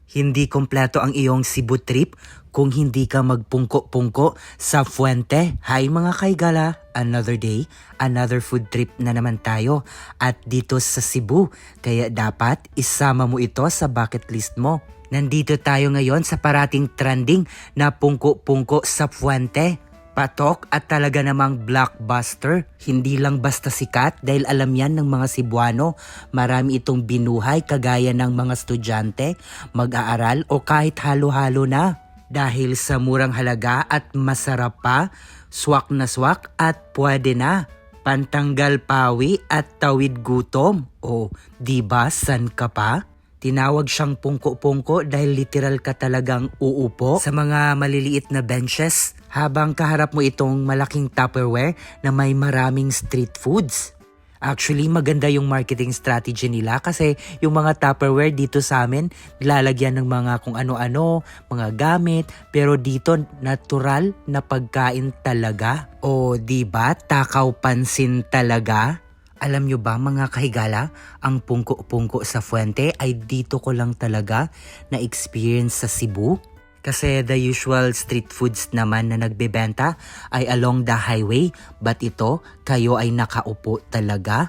Hindi kompleto ang iyong Cebu trip kung hindi ka magpungko-pungko sa Fuente. Hi mga kaigala, another day, another food trip na naman tayo at dito sa Cebu. Kaya dapat isama mo ito sa bucket list mo. Nandito tayo ngayon sa parating trending na pungko-pungko sa Fuente. Patok at talaga namang blockbuster. Hindi lang basta sikat dahil alam yan ng mga Cebuano. Marami itong binuhay kagaya ng mga estudyante, mag-aaral o kahit halo-halo na. Dahil sa murang halaga at masarap pa, swak na swak at pwede na. Pantanggal pawi at tawid gutom. O, diba san ka pa? Tinawag siyang pungko-pungko dahil literal ka talagang uupo sa mga maliliit na benches habang kaharap mo itong malaking Tupperware na may maraming street foods. Actually, maganda yung marketing strategy nila kasi yung mga Tupperware dito sa amin, nilalagyan ng mga kung ano-ano, mga gamit, pero dito natural na pagkain talaga. O diba, takaw pansin talaga? Alam nyo ba mga kahigala, ang pungko-pungko sa Fuente ay dito ko lang talaga na-experience sa Cebu. Kasi the usual street foods naman na nagbebenta ay along the highway, but ito, kayo ay nakaupo talaga.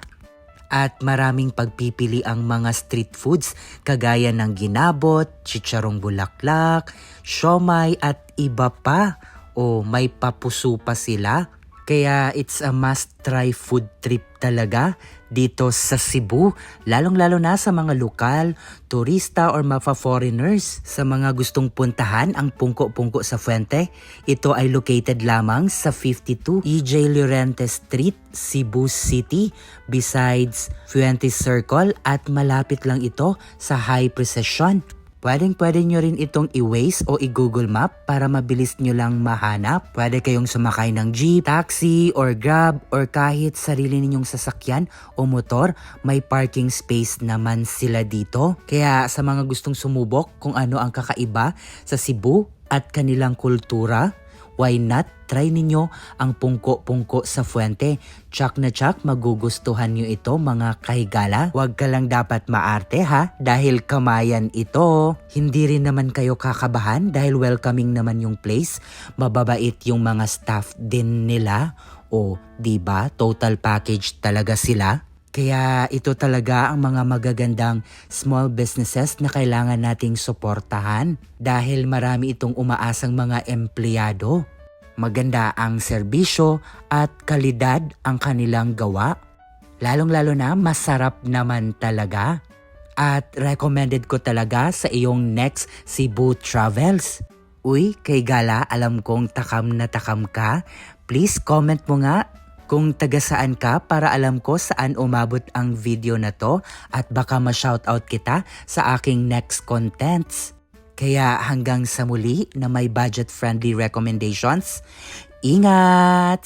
At maraming pagpipili ang mga street foods kagaya ng ginabot, chicharong bulaklak, siomai at iba pa. O may papuso pa sila. Kaya it's a must-try food trip talaga dito sa Cebu, lalong-lalo na sa mga lokal, turista or foreigners. Sa mga gustong puntahan ang pungko-pungko sa Fuente, ito ay located lamang sa 52 EJ Llorente Street, Cebu City, besides Fuente Circle at malapit lang ito sa High Precision. Pwede nyo rin itong i-Waze o i-Google Map para mabilis nyo lang mahanap. Pwede kayong sumakay ng jeep, taxi, or grab, or kahit sarili ninyong sasakyan o motor, may parking space naman sila dito. Kaya sa mga gustong sumubok kung ano ang kakaiba sa Cebu at kanilang kultura, why not try ninyo ang pungko-pungko sa Fuente? Tsak na tsak magugustuhan nyo ito mga kahigala. Huwag ka lang dapat maarte ha, dahil kamayan ito. Hindi rin naman kayo kakabahan dahil welcoming naman yung place. Mababait yung mga staff din nila. O diba, total package talaga sila. Kaya ito talaga ang mga magagandang small businesses na kailangan nating suportahan dahil marami itong umaasang mga empleyado. Maganda ang serbisyo at kalidad ang kanilang gawa. Lalong-lalo na masarap naman talaga. At recommended ko talaga sa iyong next Cebu travels. Uy, kay Gala, alam kong takam na takam ka. Please comment mo nga kung taga saan ka para alam ko saan umabot ang video na to at baka ma-shoutout kita sa aking next contents. Kaya hanggang sa muli na may budget-friendly recommendations, ingat!